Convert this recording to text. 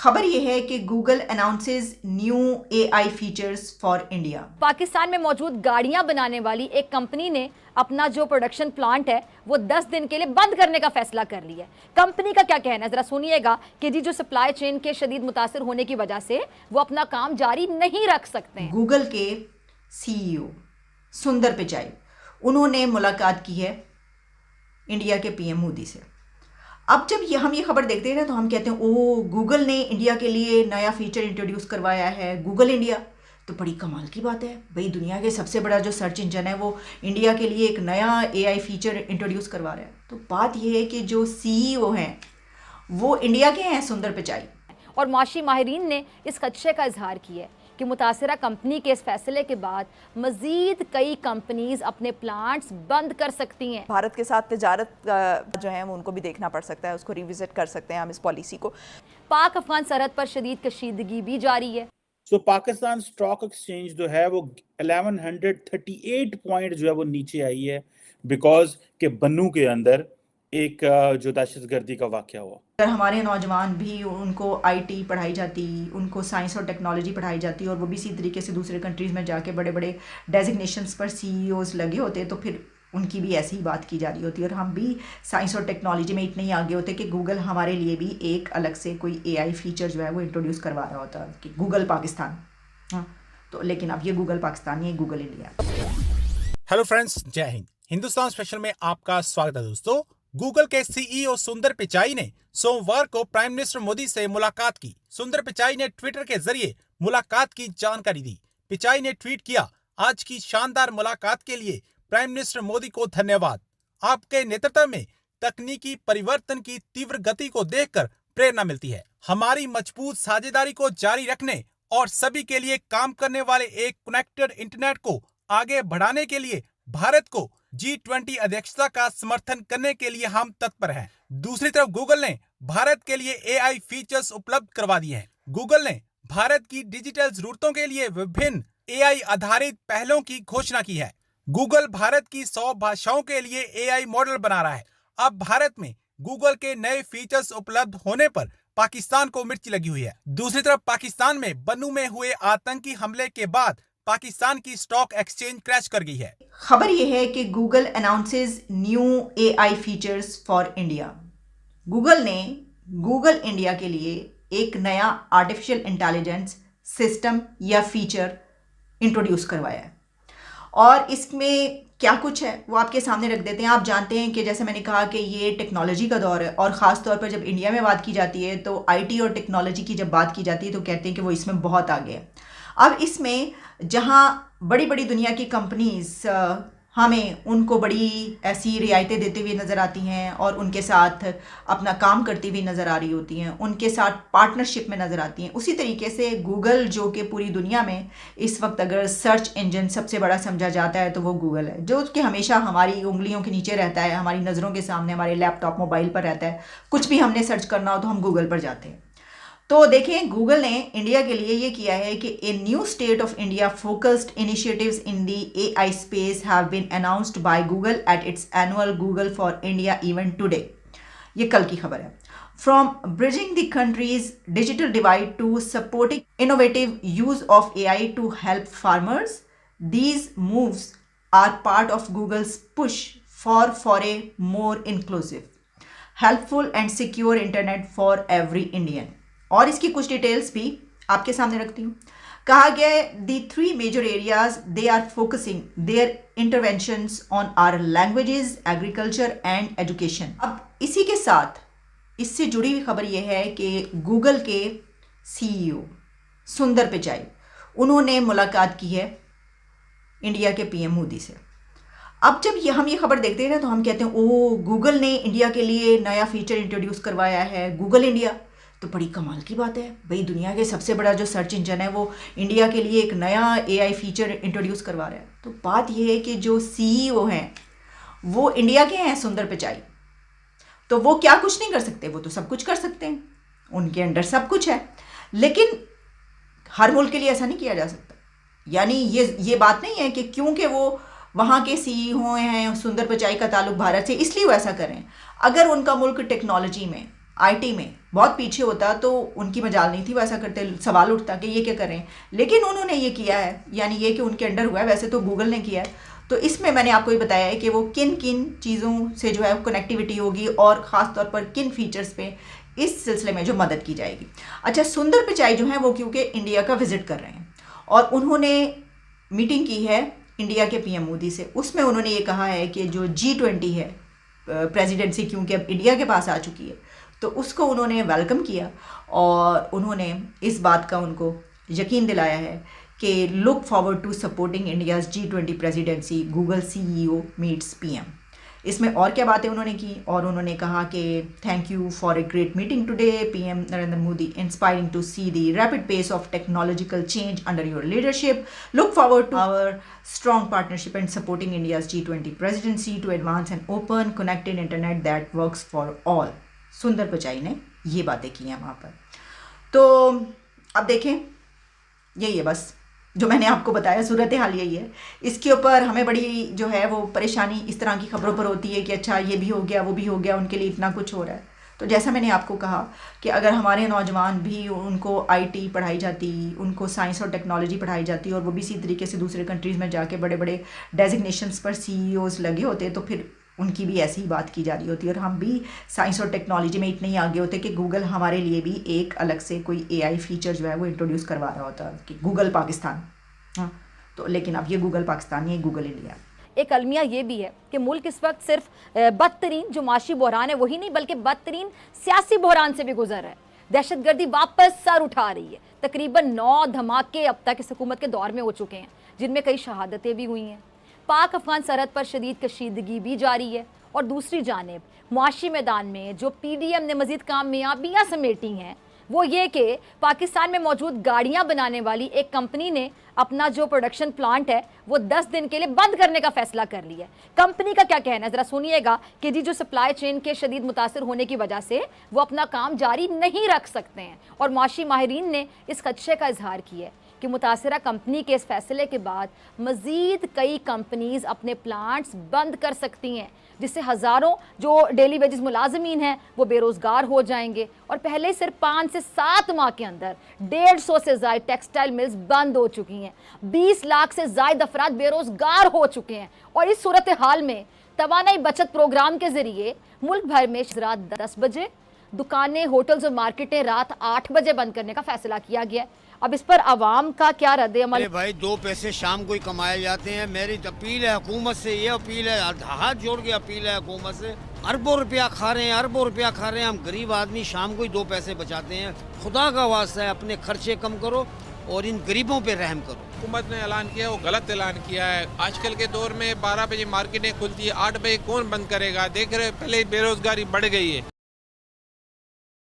खबर यह है कि Google announces new AI features for India. Pakistan में मौजूद गाड़ियां बनाने वाली एक कंपनी ने अपना जो प्रोडक्शन प्लांट है वो 10 दिन के लिए बंद करने का फैसला कर लिया है। कंपनी का क्या कहना है, जरा सुनिएगा कि जी जो सप्लाई चेन के शदीद मुतासिर होने की वजह से वो अपना काम जारी नहीं रख सकते हैं। गूगल के सीईओ सुंदर पिचाई, उन्होंने मुलाकात की है इंडिया के पीएम मोदी से। अब जब हम ये खबर देखते हैं ना तो हम कहते हैं ओ गूगल ने इंडिया के लिए नया फीचर इंट्रोड्यूस करवाया है, गूगल इंडिया। तो बड़ी कमाल की बात है भाई, दुनिया के सबसे बड़ा जो सर्च इंजन है वो इंडिया के लिए एक नया एआई फीचर इंट्रोड्यूस करवा रहा है। तो बात ये है कि जो सीईओ हैं वो इंडिया के हैं, सुंदर पिचाई। और माशी माहिरीन ने इस खदशे का इजहार किया है कि मुतासिरा कंपनी के इस फैसले के बाद मजीद कई कंपनीज अपने प्लांट्स बंद कर सकती हैं। भारत के साथ तिजारत जो है वो उनको भी देखना पड़ सकता है, उसको रिविजिट कर सकते हैं हम इस पॉलिसी को। पाक अफगान सरहद पर शदीद कशीदगी भी जारी है। पाकिस्तान स्टॉक एक्सचेंज जो है वो 1138 पॉइंट जो है वो नीचे आई है बिकॉज के बन्नू के अंदर एक जो दहशतगर्दी का वाकया हुआ। अगर हमारे नौजवान भी, उनको आईटी पढ़ाई जाती, उनको साइंस और टेक्नोलॉजी पढ़ाई जाती और वो भी इसी तरीके से दूसरे कंट्रीज़ में जाके बड़े बड़े डेजिग्नेशंस पर सीईओज लगे होते तो फिर उनकी भी ऐसी ही बात की जा रही होती और हम भी साइंस और टेक्नोलॉजी में इतने ही आगे होते कि गूगल हमारे लिए भी एक अलग से कोई एआई फीचर जो है वो इंट्रोड्यूस करवा रहा होता कि गूगल पाकिस्तान। हाँ, तो लेकिन अब ये गूगल पाकिस्तान नहीं है, गूगल इंडिया। हेलो फ्रेंड्स, जय हिंद। हिंदुस्तान स्पेशल में आपका स्वागत है दोस्तों। गूगल के सीईओ सुंदर पिचाई ने सोमवार को प्राइम मिनिस्टर मोदी से मुलाकात की। सुंदर पिचाई ने ट्विटर के जरिए मुलाकात की जानकारी दी। पिचाई ने ट्वीट किया, आज की शानदार मुलाकात के लिए प्राइम मिनिस्टर मोदी को धन्यवाद। आपके नेतृत्व में तकनीकी परिवर्तन की तीव्र गति को देखकर प्रेरणा मिलती है। हमारी मजबूत साझेदारी को जारी रखने और सभी के लिए काम करने वाले एक कनेक्टेड इंटरनेट को आगे बढ़ाने के लिए भारत को G20 अध्यक्षता का समर्थन करने के लिए हम तत्पर हैं। दूसरी तरफ गूगल ने भारत के लिए एआई फीचर्स उपलब्ध करवा दिए हैं। गूगल ने भारत की डिजिटल जरूरतों के लिए विभिन्न एआई आधारित पहलों की घोषणा की है। गूगल भारत की 100 भाषाओं के लिए एआई मॉडल बना रहा है। अब भारत में गूगल के नए फीचर्स उपलब्ध होने पर पाकिस्तान को मिर्ची लगी हुई है। दूसरी तरफ पाकिस्तान में बन्नू में हुए आतंकी हमले के बाद पाकिस्तान की स्टॉक एक्सचेंज क्रैश कर गई है। खबर यह है कि Google announces new AI features for India. Google ने गूगल इंडिया के लिए एक नया आर्टिफिशियल इंटेलिजेंस सिस्टम या फीचर इंट्रोड्यूस करवाया है और इसमें क्या कुछ है वो आपके सामने रख देते हैं। आप जानते हैं कि जैसे मैंने कहा कि ये टेक्नोलॉजी का दौर है और ख़ास तौर पर जब इंडिया में बात की जाती है तो आईटी और टेक्नोलॉजी की जब बात की जाती है तो कहते हैं कि वो इसमें बहुत आगे है। अब इसमें जहाँ बड़ी बड़ी दुनिया की कंपनीज हमें उनको बड़ी ऐसी रियायतें देते हुए नज़र आती हैं और उनके साथ अपना काम करती हुई नज़र आ रही होती हैं, उनके साथ पार्टनरशिप में नज़र आती हैं, उसी तरीके से गूगल जो कि पूरी दुनिया में इस वक्त अगर सर्च इंजन सबसे बड़ा समझा जाता है तो वो गूगल है, जो कि हमेशा हमारी उंगलियों के नीचे रहता है, हमारी नज़रों के सामने, हमारे लैपटॉप मोबाइल पर रहता है। कुछ भी हमने सर्च करना हो तो हम गूगल पर जाते हैं। तो देखें, गूगल ने इंडिया के लिए ये किया है कि a new state of India focused initiatives in the AI space have been announced by Google at its annual Google for India event today. ये कल की खबर है। From bridging the country's digital divide to supporting innovative use of AI to help farmers, these moves are part of Google's push for a more inclusive, helpful and secure internet for every Indian. और इसकी कुछ details भी आपके सामने रखती हूँ। कहा गया है the 3 major areas they are focusing their interventions on our languages, agriculture and education. अब इसी के साथ इससे जुड़ी हुई खबर यह है कि गूगल के सीईओ सुंदर पिचाई, उन्होंने मुलाकात की है इंडिया के पीएम मोदी से। अब जब हम ये खबर देखते हैं ना तो हम कहते हैं ओ गूगल ने इंडिया के लिए नया फीचर इंट्रोड्यूस करवाया है, गूगल इंडिया। तो बड़ी कमाल की बात है भाई, दुनिया के सबसे बड़ा जो सर्च इंजन है वो इंडिया के लिए एक नया एआई फीचर इंट्रोड्यूस करवा रहा है। तो बात ये है कि जो सीईओ हैं वो इंडिया के हैं, सुंदर पिचाई। तो वो क्या कुछ नहीं कर सकते, वो तो सब कुछ कर सकते हैं, उनके अंडर सब कुछ है। लेकिन हर मुल्क के लिए ऐसा नहीं किया जा सकता। यानी ये बात नहीं है कि क्योंकि वो वहाँ के सीईओ हैं, सुंदर पिचाई का ताल्लुक भारत से, इसलिए वो ऐसा करें। अगर उनका मुल्क टेक्नोलॉजी में आईटी में बहुत पीछे होता तो उनकी मजाल नहीं थी, वैसा करते सवाल उठता कि ये क्या कर रहे हैं, लेकिन उन्होंने ये किया है, यानी ये कि उनके अंडर हुआ है, वैसे तो गूगल ने किया है। तो इसमें मैंने आपको ये बताया है कि वो किन किन चीज़ों से जो है कनेक्टिविटी होगी और ख़ास तौर पर किन फीचर्स पे इस सिलसिले में जो मदद की जाएगी। अच्छा, सुंदर पिचाई जो है वो क्योंकि इंडिया का विजिट कर रहे हैं और उन्होंने मीटिंग की है इंडिया के पीएम मोदी से। उसमें उन्होंने ये कहा है कि जो G20 है प्रेसिडेंसी, क्योंकि अब इंडिया के पास आ चुकी है, तो उसको उन्होंने वेलकम किया और उन्होंने इस बात का उनको यकीन दिलाया है कि look forward to supporting India's G20 presidency, Google CEO meets PM। इसमें और क्या बातें उन्होंने की, और उन्होंने कहा कि thank you for a great meeting today PM Narendra Modi, inspiring to see the rapid pace of technological change under your leadership, look forward to our strong partnership and supporting India's G20 presidency to advance an open connected internet that works for all। सुंदर पिचाई ने ये बातें की हैं वहाँ पर। तो अब देखें, यही है बस जो मैंने आपको बताया, सूरत हाल यही है। इसके ऊपर हमें बड़ी जो है वो परेशानी इस तरह की खबरों पर होती है कि अच्छा ये भी हो गया, वो भी हो गया, उनके लिए इतना कुछ हो रहा है। तो जैसा मैंने आपको कहा कि अगर हमारे नौजवान भी, उनको IT पढ़ाई जाती, उनको साइंस और टेक्नोलॉजी पढ़ाई जाती और वो भी इसी तरीके से दूसरे कंट्रीज़ में जाके बड़े बड़े डेजिग्नेशंस पर CEOs लगे होते, तो फिर उनकी भी ऐसी ही बात की जा रही होती और हम भी साइंस और टेक्नोलॉजी में इतने ही आगे होते कि गूगल हमारे लिए भी एक अलग से कोई AI फीचर जो है वो इंट्रोड्यूस करवा रहा होता कि गूगल पाकिस्तान। हाँ, तो लेकिन अब ये गूगल पाकिस्तान नहीं है, गूगल इंडिया। एक अलमिया ये भी है कि मुल्क इस वक्त सिर्फ बदतरीन जो माशी बहरान है वही नहीं, बल्कि बदतरीन सियासी बहरान से भी गुजर रहा है। दहशतगर्दी वापस सर उठा रही है। तकरीबन 9 धमाके अब तक इस हुकूमत के दौर में हो चुके हैं, जिनमें कई शहादतें भी हुई हैं। पाक अफगान सरहद पर शदीद कशीदगी भी जारी है और दूसरी जानिब मुआशी मैदान में जो PDM ने मजीद कामयाबियाँ समेटी हैं वो ये कि पाकिस्तान में मौजूद गाड़ियां बनाने वाली एक कंपनी ने अपना जो प्रोडक्शन प्लांट है वो 10 दिन के लिए बंद करने का फैसला कर लिया है। कंपनी का क्या कहना है, ज़रा सुनिएगा कि जी जो सप्लाई चेन के शदीद मुतासर होने की वजह से वो अपना काम जारी नहीं रख सकते हैं और माशी माहिरीन ने इस खदशे का इजहार किया है कि मुतासरा कंपनी के इस फैसले के बाद मज़ीद कई कंपनीज़ अपने प्लांट्स बंद कर सकती हैं, जिससे हज़ारों जो डेली वेजेस मुलाजमीन हैं वो बेरोज़गार हो जाएंगे। और पहले सिर्फ 5 से 7 माह के अंदर 150 से ज़ायद टेक्सटाइल मिल्स बंद हो चुकी हैं, 20 लाख से ज़ायद अफराद बेरोज़गार हो चुके हैं। और इस सूरत हाल में तवानाई बचत प्रोग्राम के ज़रिए मुल्क भर में रात 10 बजे दुकानें, होटल्स और मार्केटें रात 8 बजे बंद करने का फैसला किया गया है। अब इस पर आवाम का क्या रद्द अमल? भाई 2 पैसे शाम को ही कमाए जाते हैं। मेरी अपील है हुकूमत से, ये अपील है, हाथ जोड़ के अपील है हुकूमत से। अरबों रुपया खा रहे हैं, अरबों रुपया खा रहे हैं। हम गरीब आदमी शाम को ही 2 पैसे बचाते हैं। खुदा का वास्ता है अपने खर्चे कम करो और इन गरीबों पे रहम करो। हुकूमत ने ऐलान किया वो गलत ऐलान किया है। आजकल के दौर में 12 बजे मार्केटें खुलती है, 8 बजे कौन बंद करेगा? देख रहे पहले ही बेरोजगारी बढ़ गई है,